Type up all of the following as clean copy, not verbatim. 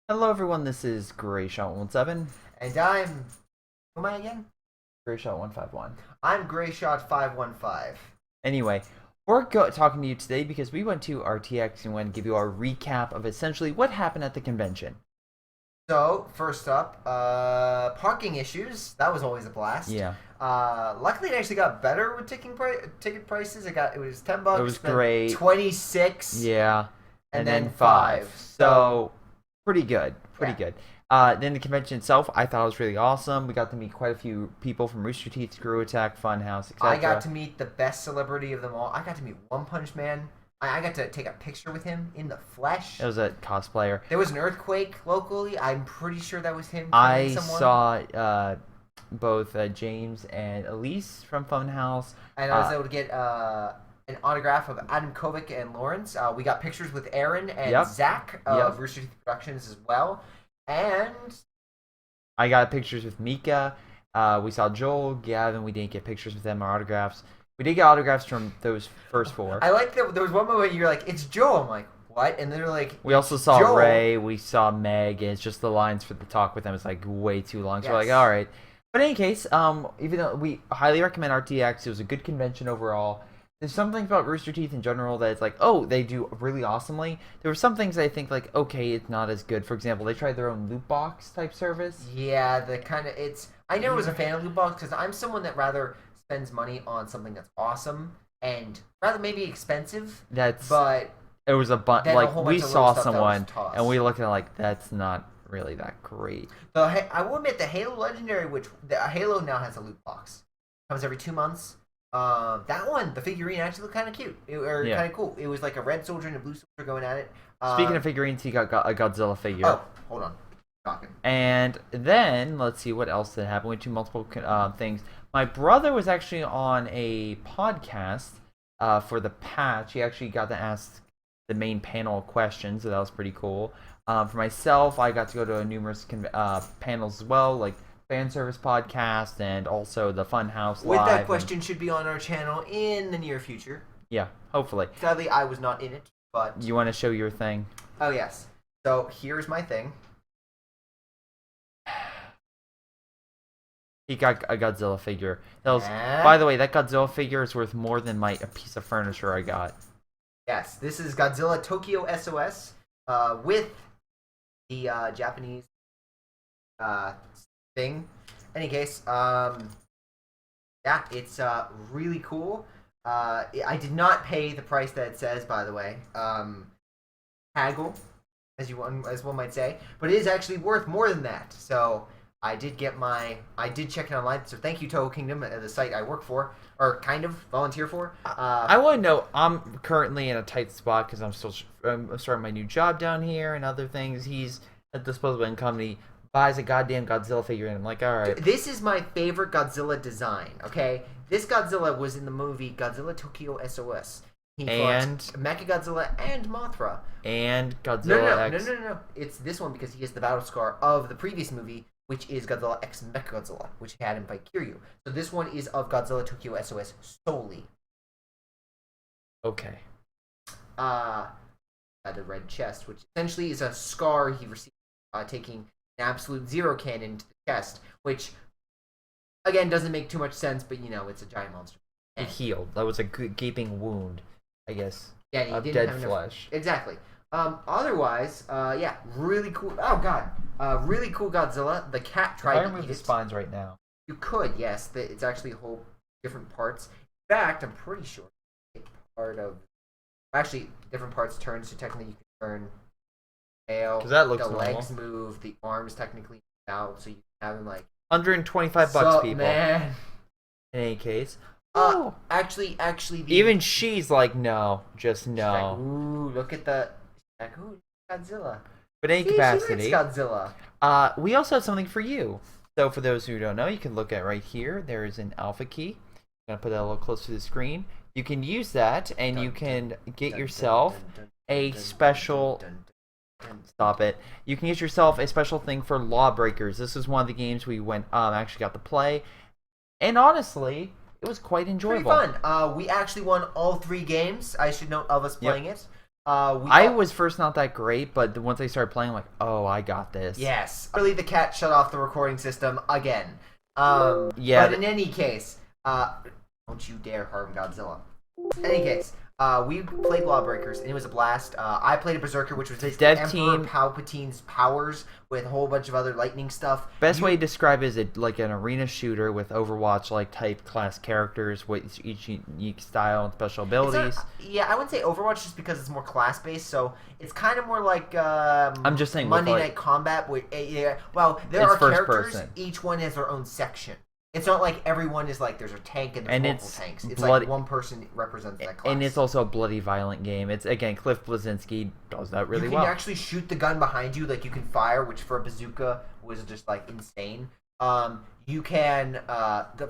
Hello everyone, this is Greyshot117, And I'm. Who am I again? Greyshot151. I'm Greyshot515. Anyway, we're talking to you today because we went to RTX and want to give you our recap of essentially what happened at the convention. So, first up, parking issues. That was always a blast. Yeah. Luckily, it actually got better with ticket prices. It was $10. It was great. 26. Yeah. And then 5. So, pretty good. Pretty Yeah. good. Then the convention itself, I thought was really awesome. We got to meet quite a few people from Rooster Teeth, Screw Attack, Funhouse, etc. I got to meet the best celebrity of them all. I got to meet One Punch Man. I got to take a picture with him in the flesh. It was a cosplayer. There was an earthquake locally. I'm pretty sure that was him. I someone. saw both James and Elise from Funhouse. And I was able to get an autograph of Adam Kovic and Lawrence. We got pictures with Aaron and Zach of Rooster Teeth Productions as well. And I got pictures with Mika. We saw Joel, Gavin. We didn't get pictures with them or autographs. We did get autographs from those first four. I like that there was one moment you're like, "It's Joel." I'm like, "What?" And they're like, we also saw Joel. Ray. We saw Meg. And it's just the lines for the talk with them is like way too long. So we're like, all right. But in any case, even though we highly recommend RTX, it was a good convention overall. There's some things about Rooster Teeth in general that it's like, oh, they do really awesomely. There were some things I think like, okay, it's not as good. For example, they tried their own loot box type service. Yeah, the kind of I never was a fan of loot box because I'm someone that rather spends money on something that's awesome and rather maybe expensive. But it was a bunch. Like we saw someone and we looked at it like that's not really that great. I will admit the Halo Legendary, Halo now has a loot box, comes every 2 months. That one, the figurine actually looked kind of cute, kind of cool. It was like a red soldier and a blue soldier going at it. Speaking of figurines, he got a Godzilla figure. Oh, hold on, talking. And then let's see what else did happen. We went to multiple things. My brother was actually on a podcast for the patch. He actually got to ask the main panel questions, so that was pretty cool. For myself, I got to go to numerous panels as well, like fan service podcast and also the Funhouse With Live. that question should be on our channel in the near future. Yeah, hopefully. Sadly, I was not in it, but you want to show your thing? Oh yes. So here's my thing. He got a Godzilla figure. That was, by the way, that Godzilla figure is worth more than a piece of furniture I got. Yes, this is Godzilla Tokyo SOS with the Japanese thing. Any case, yeah, it's really cool. I did not pay the price that it says, by the way. Haggle, as one might say, but it is actually worth more than that. So I did check it online. So thank you, Toho Kingdom, the site I work for, or kind of volunteer for. I want to know, I'm currently in a tight spot because I'm starting my new job down here and other things. He's a disposable income. And he buys a goddamn Godzilla figure, and I'm like, all right. This is my favorite Godzilla design. Okay, this Godzilla was in the movie Godzilla Tokyo SOS. He fought Mechagodzilla and Mothra. And Godzilla X. No. It's this one because he has the battle scar of the previous movie, which is Godzilla X Mechagodzilla, which he had in fight Kiryu. So this one is of Godzilla Tokyo SOS solely. Okay. The red chest, which essentially is a scar he received taking an absolute zero cannon into the chest, which again doesn't make too much sense, but it's a giant monster. It healed. That was a gaping wound, I guess. Yeah, he of didn't dead have flesh. Exactly. Otherwise, yeah, really cool. Oh god, really cool Godzilla. The cat tried to remove the spines right now. You could, yes. It's actually whole different parts. In fact, I'm pretty sure it's part of. Actually, different parts turn, so technically you can turn tail. Because that looks the normal. Legs move, the arms technically out, so you can have them like. $125, people. Man. In any case. Actually, even she's like, no, just no. Like, ooh, look at the. Like, ooh, Godzilla. But in any capacity, Godzilla. We also have something for you. So for those who don't know, you can look at right here. There is an alpha key. I'm gonna put that a little closer to the screen. You can use that, and you can get yourself a special. Stop it! You can get yourself a special thing for Lawbreakers. This is one of the games we actually got to play, and honestly, it was quite enjoyable. Pretty fun. We actually won all 3 games. I should note of us playing it. I was first not that great, but once I started playing, I'm like, oh, I got this. Yes. Really, the cat shut off the recording system again. Yeah. But in any case, don't you dare harm Godzilla. In any case, we played Lawbreakers, and it was a blast. I played a Berserker, which was basically Emperor Palpatine's powers with a whole bunch of other lightning stuff. Best way to describe it is like an arena shooter with Overwatch-like type class characters with each unique style and special abilities. Yeah, I wouldn't say Overwatch just because it's more class-based, so it's kind of more like I'm just saying Monday Night Combat. Yeah, well, there are characters. Each one has their own section. It's not like everyone is like there's a tank and there's multiple tanks. It's like one person represents that class. And it's also a bloody violent game. It's again Cliff Bleszinski does that really well. You can actually shoot the gun behind you, like you can fire, which for a bazooka was just like insane. You can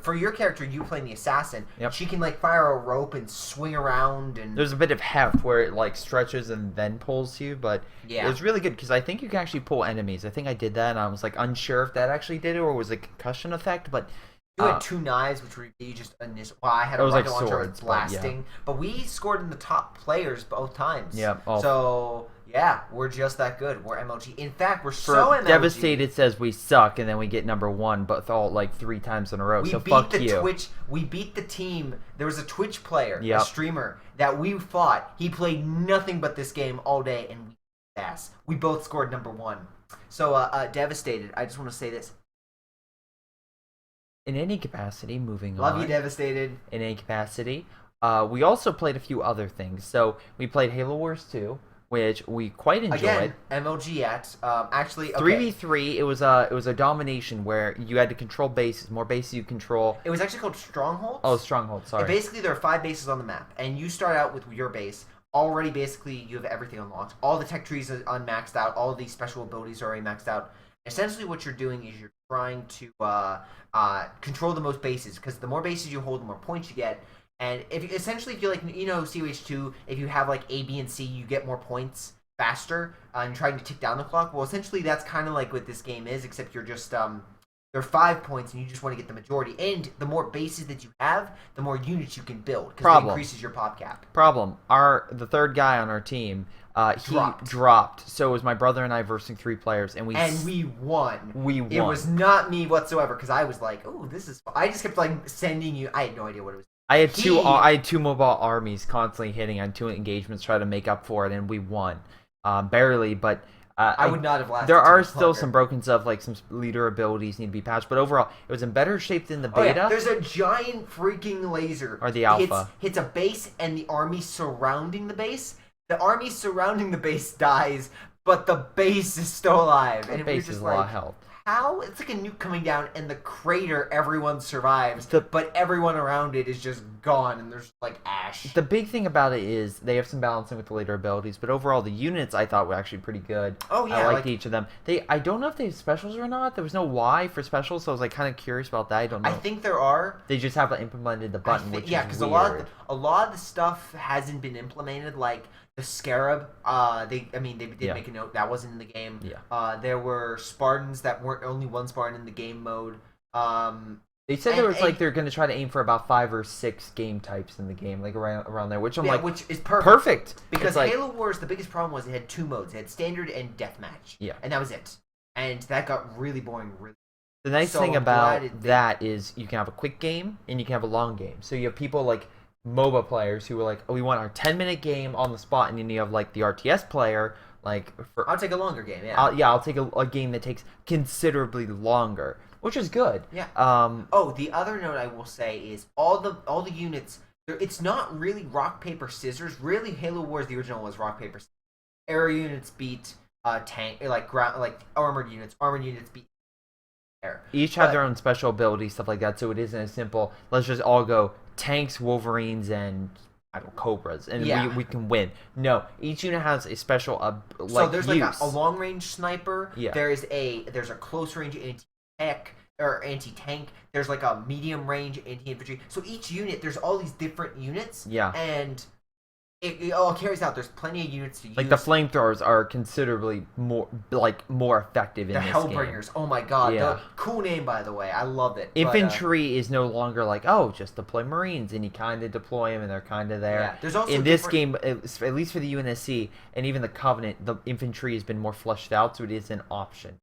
for your character, you playing the assassin. Yep. She can like fire a rope and swing around, and there's a bit of heft where it like stretches and then pulls you, but it was really good because I think you can actually pull enemies. I think I did that, and I was like unsure if that actually did it or was a concussion effect, but. You had two knives, which were you just initial. Well, I had a rocket launcher with blasting, but we scored in the top players both times. Yeah. So yeah, we're just that good. We're MLG. In fact, we're so MLG. Devastated says we suck, and then we get #1, but all like 3 times in a row. So fuck you. We beat the team. There was a Twitch player, a streamer that we fought. He played nothing but this game all day, and we beat his ass. We both scored #1. So devastated. I just want to say this. In any capacity, moving on. Love you, Devastated. In any capacity. We also played a few other things. So, we played Halo Wars 2, which we quite enjoyed. Again, MLG at. Actually, okay. 3v3, it was a domination where you had to control bases. More bases you control. It was actually called Strongholds. Oh, Strongholds, sorry. And basically, there are 5 bases on the map. And you start out with your base. Already, basically, you have everything unlocked. All the tech trees are unmaxed out. All of these special abilities are already maxed out. Essentially, what you're doing is you're trying to control the most bases, because the more bases you hold, the more points you get. And if you like, COH2, if you have like A, B, and C, you get more points faster, and trying to tick down the clock. Well, essentially, that's kind of like what this game is, except you're just there are 5 points, and you just want to get the majority. And the more bases that you have, the more units you can build, because it increases your pop cap. Problem: the third guy on our team. He dropped. So it was my brother and I versus 3 players, and we won. We won. It was not me whatsoever, because I was like, "Oh, this is." I just kept like sending you. I had no idea what it was. I had two mobile armies constantly hitting on 2 engagements, trying to make up for it, and we won, barely. But I would not have lasted. There are still some broken stuff, like some leader abilities need to be patched. But overall, it was in better shape than the beta. Oh, yeah. There's a giant freaking laser, or the alpha, hits a base, and the army surrounding the base. The army surrounding the base dies, but the base is still alive. The base is a lot of health. How? It's like a nuke coming down, and the crater, everyone survives, but everyone around it is just gone, and there's like ash. The big thing about it is they have some balancing with the later abilities, but overall the units I thought were actually pretty good. Oh yeah, I liked each of them. I don't know if they have specials or not. There was no Y for specials, so I was like kind of curious about that. I don't know. I think there are. They just haven't implemented the button, which is weird. Because a lot of the stuff hasn't been implemented, like. The Scarab, they did make a note that wasn't in the game. Yeah. There were Spartans that weren't only one Spartan in the game mode. They said they're going to try to aim for about 5 or 6 game types in the game, like around there, which which is perfect. Because Halo Wars, the biggest problem was it had 2 modes. It had standard and deathmatch. Yeah. And that was it. And that got really boring. The nice thing about that is you can have a quick game and you can have a long game. So you have people like MOBA players who were like, oh, we want our 10-minute game on the spot, and then you have like the RTS player I'll take a longer game. I'll take a game that takes considerably longer, which is good. Yeah. The other note I will say is all the units. It's not really rock paper scissors. Really, Halo Wars the original was rock paper scissors. Air units beat tank armored units. Armored units beat air. Each have their own special abilities, stuff like that. So it isn't as simple. Let's just all go tanks, Wolverines, and Cobras, and we can win. No, each unit has a special so there's like a long range sniper. Yeah. There's a close range anti-tank. There's like a medium range anti-infantry. So each unit, there's all these different units. Yeah. And it all carries out. There's plenty of units to use. Like the flamethrowers are considerably more effective in the this Hellbringers. game. Oh my god! Yeah. Cool name, by the way. I love it. Infantry is no longer like, oh, just deploy Marines, and you kind of deploy them, and they're kind of there. Yeah, there's also in this game, at least for the UNSC and even the Covenant, the infantry has been more fleshed out, so it is an option.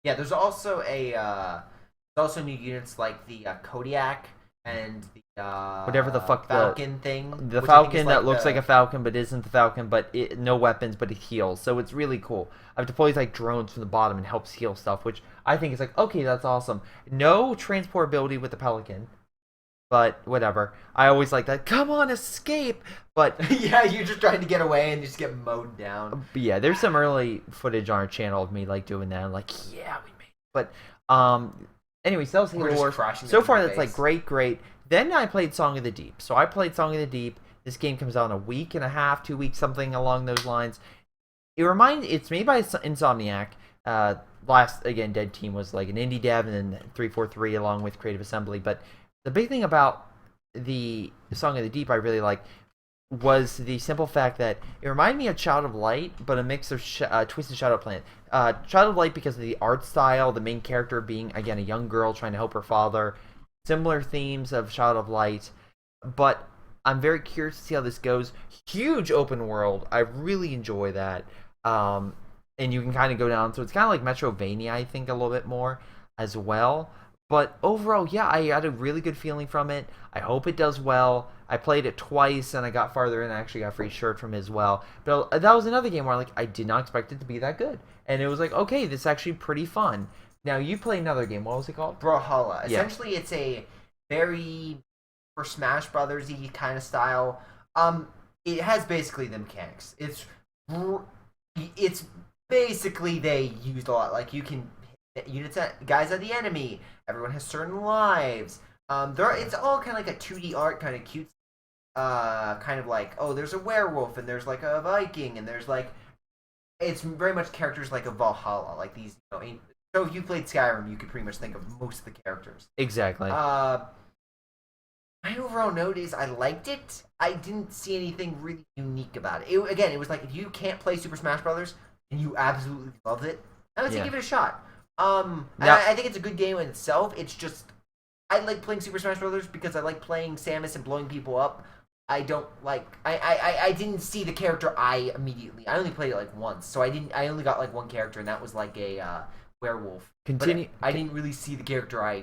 Yeah, there's also new units like the Kodiak and the whatever the fuck Falcon thing. The Falcon that looks like a Falcon but isn't the Falcon, but no weapons, but it heals. So it's really cool. I've deployed like drones from the bottom and helps heal stuff, which I think is like, okay, that's awesome. No transportability with the Pelican, but whatever. I always like that. Come on, escape! But yeah, you're just trying to get away and just get mowed down. Yeah, there's some early footage on our channel of me like doing that. I'm like, yeah, we made it. But anyways, that was Halo Wars. So far, that's like great. Then I played Song of the Deep. So I played Song of the Deep. This game comes out in a week and a half, 2 weeks, something along those lines. It's made by Insomniac. Last, again, Dead Team was like an indie dev, and then 343 along with Creative Assembly. But the big thing about the Song of the Deep I really like was the simple fact that it reminded me of Child of Light, but a mix of Twisted Shadow Planet. Child of Light because of the art style, the main character being, again, a young girl trying to help her father. Similar themes of Child of Light, but I'm very curious to see how this goes. Huge open world. I really enjoy that. And you can kind of go down, so it's kind of like Metrovania, I think, a little bit more as well. But overall, yeah, I had a really good feeling from it. I hope it does well. I played it twice, and I got farther in. I actually got a free shirt from it as well. But that was another game where I did not expect it to be that good. And it was like, okay, this is actually pretty fun. Now, you play another game. What was it called? Brawlhalla. Yeah. Essentially, it's a very for Smash Brothers-y kind of style. It has basically the mechanics. It's basically they used a lot. Like, you can hit units at guys at the enemy. Everyone has certain lives. It's all kind of like a 2D art, kind of cute. Kind of like, oh, there's a werewolf, and there's like a Viking, and there's like, it's very much characters like a Valhalla, like these, so if you played Skyrim, you could pretty much think of most of the characters. Exactly. My overall note is I liked it. I didn't see anything really unique about it. It was like, if you can't play Super Smash Brothers and you absolutely loved it, I would say give it a shot. I think it's a good game in itself. It's just, I like playing Super Smash Brothers because I like playing Samus and blowing people up. I don't like. I didn't see the character I only played it like once, so I only got like one character, and that was like a werewolf. I didn't really see the character I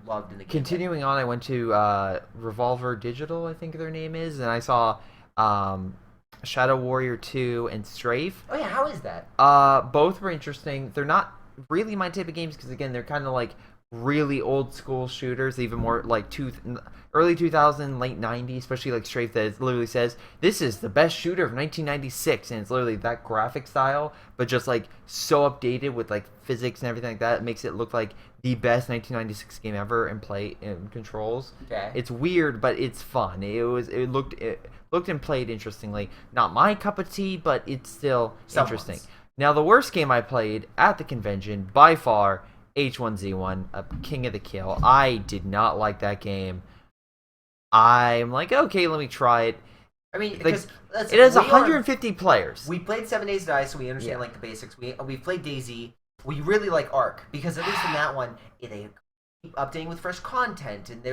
loved in the game. Continuing on, I went to Revolver Digital, I think their name is, and I saw Shadow Warrior 2 and Strafe. Oh yeah, how is that? Both were interesting. They're not really my type of games because again, they're kind of like really old school shooters, even more like early 2000, late 90s, especially like Strafe that literally says this is the best shooter of 1996, and it's literally that graphic style, but just like so updated with like physics and everything like that. It makes it look like the best 1996 game ever in play and controls. Okay. It's weird, but it's fun. It looked and played interestingly. Not my cup of tea, but it's still interesting. Now the worst game I played at the convention by far, H1Z1, a King of the Kill. I did not like that game. I'm like, okay, let me try it. I mean, because it has 150 players. We played 7 Days to Die, so we understand like the basics. We played DayZ. We really like Ark because at least in that one, they keep updating with fresh content, and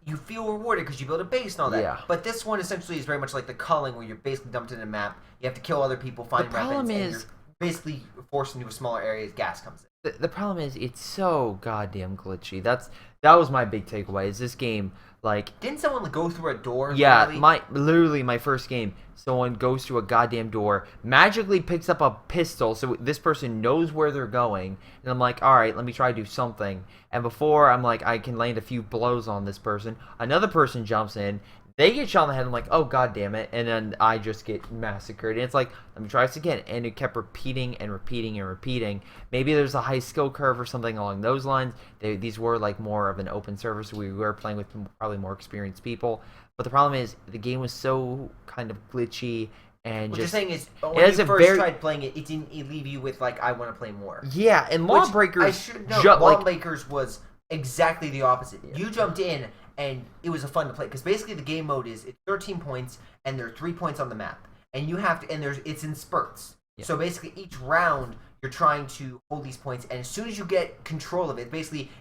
you feel rewarded because you build a base and all that. Yeah. But this one essentially is very much like the Culling, where you're basically dumped in a map. You have to kill other people, find weapons, and you're basically forced into a smaller area as gas comes in. The problem is it's so goddamn glitchy. That was my big takeaway. Is this game like? Didn't someone go through a door? Yeah, literally my first game. Someone goes through a goddamn door, magically picks up a pistol, so this person knows where they're going, and I'm like, all right, let me try to do something. And before I'm like, I can land a few blows on this person, another person jumps in. They get shot in the head. I'm like, oh, god damn it. And then I just get massacred. And it's like, let me try this again. And it kept repeating and repeating and repeating. Maybe there's a high skill curve or something along those lines. These were like more of an open server, so we were playing with probably more experienced people. But the problem is, the game was so kind of glitchy. And what you're saying is, when you first tried playing it, it didn't leave you with, like, I want to play more. Yeah, and Lawbreakers... I should know, Lawbreakers was exactly the opposite. You jumped in... and it was a fun to play because basically the game mode is it's 13 points and there are 3 points on the map, and you have to it's in spurts. Yeah. So basically each round you're trying to hold these points, and as soon as you get control of it,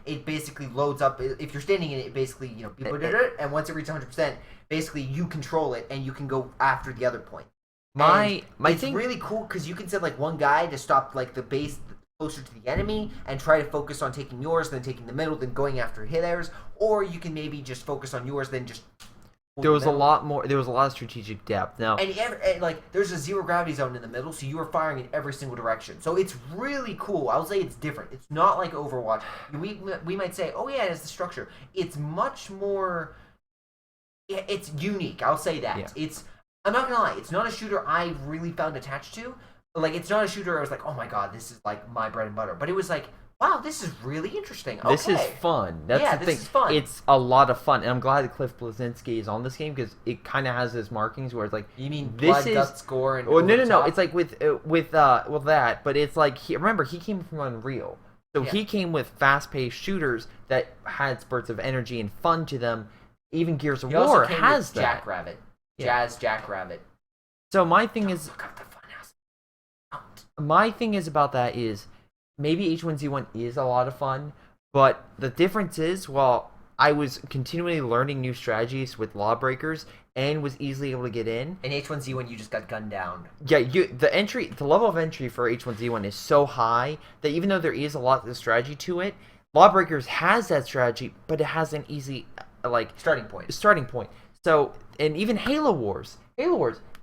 it basically loads up. If you're standing in it, basically and once it reaches 100%, basically you control it and you can go after the other point. It's really cool because you can send like one guy to stop like the base closer to the enemy and try to focus on taking yours, then taking the middle, then going after theirs, or you can maybe just focus on yours, then just. There was a lot of strategic depth. Now, and like there's a zero gravity zone in the middle, so you are firing in every single direction. So it's really cool. I'll say it's different. It's not like Overwatch. We might say, oh yeah, it's the structure. It's much more. It's unique. I'll say that. Yeah. I'm not gonna lie. It's not a shooter I really found attached to. Like it's not a shooter I was like, oh my god, this is like my bread and butter. But it was like, wow, this is really interesting. Okay. This is fun. That's the thing. Is fun. It's a lot of fun, and I'm glad that Cliff Bleszinski is on this game because it kind of has those markings where it's like, you mean blood, guts, gore, and no. It's like with that, but it's like remember he came from Unreal, so he came with fast-paced shooters that had spurts of energy and fun to them. Even Gears of War has that. Jackrabbit, Jazz Jackrabbit. So my thing is about that is. Maybe H1Z1 is a lot of fun, but the difference is, while I was continually learning new strategies with Lawbreakers and was easily able to get in. In H1Z1, you just got gunned down. Yeah, the level of entry for H1Z1 is so high that even though there is a lot of strategy to it, Lawbreakers has that strategy, but it has an easy starting point. So, and even Halo Wars,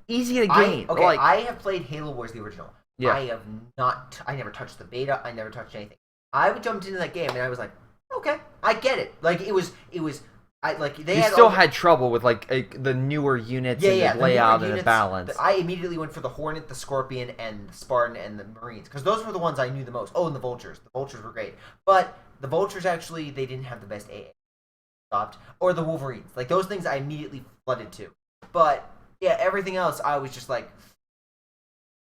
easy to gain. I have played Halo Wars the original. Yeah. I never touched the beta. I never touched anything. I jumped into that game and I was like, okay, I get it. Like they had trouble with the newer units and the layout and the balance. I immediately went for the Hornet, the Scorpion, and the Spartan and the Marines because those were the ones I knew the most. Oh, and the Vultures. The Vultures were great, but the Vultures actually they didn't have the best AA. Stopped or the Wolverines. Like those things I immediately flooded to, but yeah, everything else I was just like.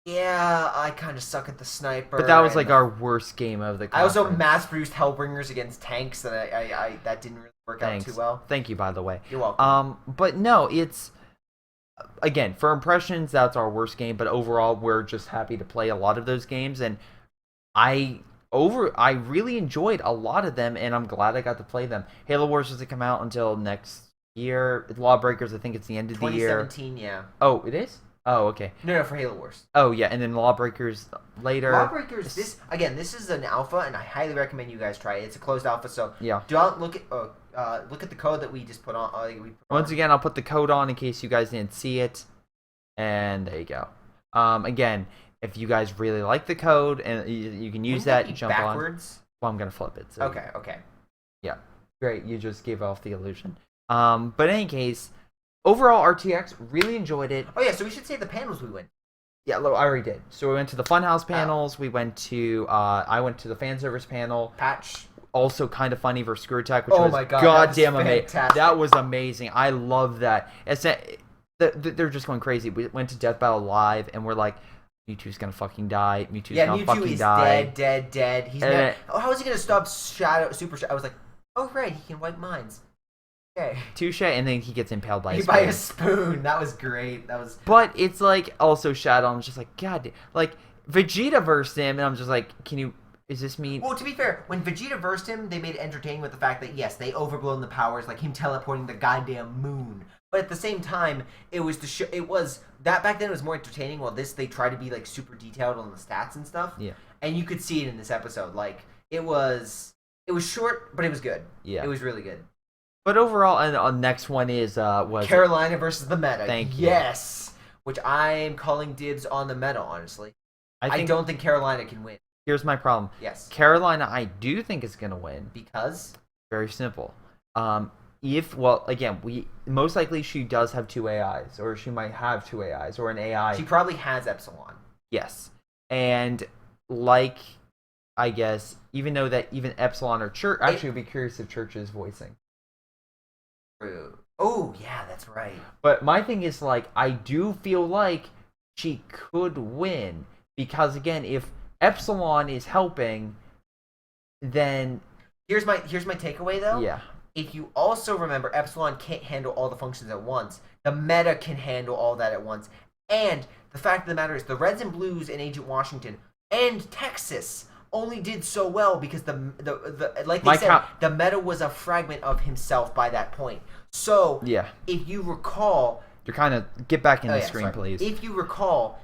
Yeah, I kind of suck at the sniper. But that was like our worst game of the conference. I also mass-produced Hellbringers against tanks, and I that didn't really work out too well. Thank you, by the way. You're welcome. But no, it's again for impressions, that's our worst game. But overall, we're just happy to play a lot of those games, and I really enjoyed a lot of them, and I'm glad I got to play them. Halo Wars doesn't come out until next year. Lawbreakers, I think it's the end of the year. 2017, yeah. Oh, it is. Oh, okay. No, for Halo Wars. Oh, yeah, and then Lawbreakers later. Lawbreakers, this is an alpha, and I highly recommend you guys try it. It's a closed alpha, so don't look at the code that we just put on. Once again, I'll put the code on in case you guys didn't see it, and there you go. Again, if you guys really like the code, and you can use that, jump backwards? On. Well, I'm gonna flip it. So Okay. Yeah, great. You just gave off the illusion. But in any case. Overall, RTX, really enjoyed it. Oh, yeah, so we should say the panels we went. Yeah, I already did. So we went to the Funhouse panels. We went to, I went to the fan service panel. Patch. Also kind of funny for Screw Attack, which was my God, goddamn amazing. That was amazing. I love that. They're just going crazy. We went to Death Battle Live, and we're like, Mewtwo's gonna fucking die. Mewtwo's gonna fucking die. Mewtwo is dead. He's how is he gonna stop Super Shadow? I was like, oh, right, he can wipe mines. Okay. Touche, and then he gets impaled by a spoon. That was great. But it's like also Shadow. I'm just like, God, like Vegeta versed him, and I'm just like, is this me? Well, to be fair, when Vegeta versed him, they made it entertaining with the fact that yes, they overblown the powers, like him teleporting the goddamn moon. But at the same time, it was that back then it was more entertaining. While they tried to be like super detailed on the stats and stuff. Yeah. And you could see it in this episode. Like it was short, but it was good. Yeah. It was really good. But overall, and the next one is Carolina versus the meta. Thank you. Yes, which I am calling dibs on the meta. Honestly, I don't think Carolina can win. Here's my problem. Yes, Carolina, I do think is going to win because very simple. Most likely she does have two AIs, or she might have two AIs, or an AI. She probably has Epsilon. Yes, and I guess even though that even Epsilon or Church, actually, would be curious if Church is voicing. Oh, yeah, that's right. But my thing is, I do feel like she could win. Because, again, if Epsilon is helping, then... Here's my takeaway, though. Yeah. if you also remember, Epsilon can't handle all the functions at once. The meta can handle all that at once. And the fact of the matter is, the Reds and Blues and Agent Washington and Texas only did so well because the like they said, the meta was a fragment of himself by that point. So yeah, if you recall, you're kind of get back in the screen, please. If you recall,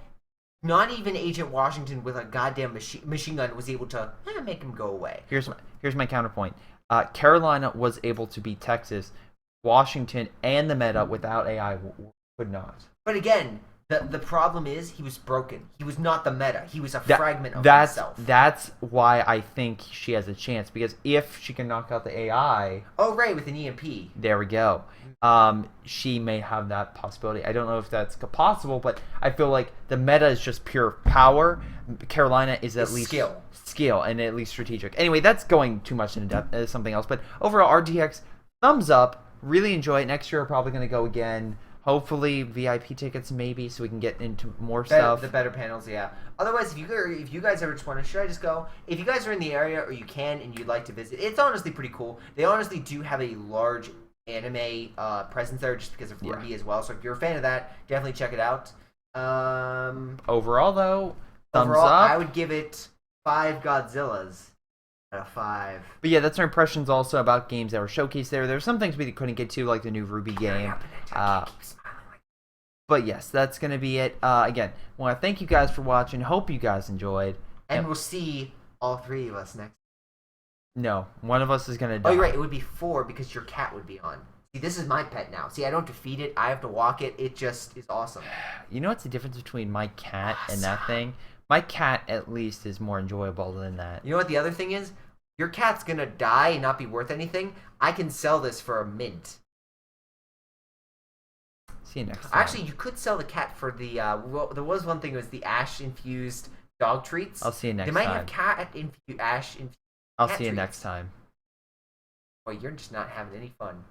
not even Agent Washington with a goddamn machine gun was able to make him go away. Here's my counterpoint. Carolina was able to beat Texas. Washington and the meta without AI could not. But again, the problem is he was broken. He was not the meta. He was a fragment of himself. That's why I think she has a chance, because if she can knock out the AI... Oh, right, with an EMP. There we go. She may have that possibility. I don't know if that's possible, but I feel like the meta is just pure power. Carolina is at least... Skill and at least strategic. Anyway, that's going too much into depth. As something else. But overall, RTX, thumbs up. Really enjoy it. Next year, we're probably going to go again. Hopefully, VIP tickets maybe, so we can get into more stuff. The better panels, yeah. Otherwise, if you guys ever just want to, should I just go? If you guys are in the area or you can and you'd like to visit, it's honestly pretty cool. They honestly do have a large anime presence there just because of RWBY as well. So if you're a fan of that, definitely check it out. Overall, though, thumbs up. I would give it 5 Godzillas. Out of 5. But yeah, that's our impressions also about games that were showcased there. There's some things we couldn't get to, like the new RWBY game. But yes, that's going to be it. Again, I want to thank you guys for watching. Hope you guys enjoyed. And we'll see all 3 of us next. No, one of us is going to die. Oh, you're right. It would be 4 because your cat would be on. See, this is my pet now. See, I don't have to feed it. I have to walk it. It just is awesome. You know what's the difference between my cat and that thing? My cat, at least, is more enjoyable than that. You know what the other thing is? Your cat's going to die and not be worth anything. I can sell this for a mint. See you next time. Actually, you could sell the cat for the... well, there was one thing. It was the ash-infused dog treats. I'll see you next time. They might have ash-infused I'll see you next time. Well, you're just not having any fun.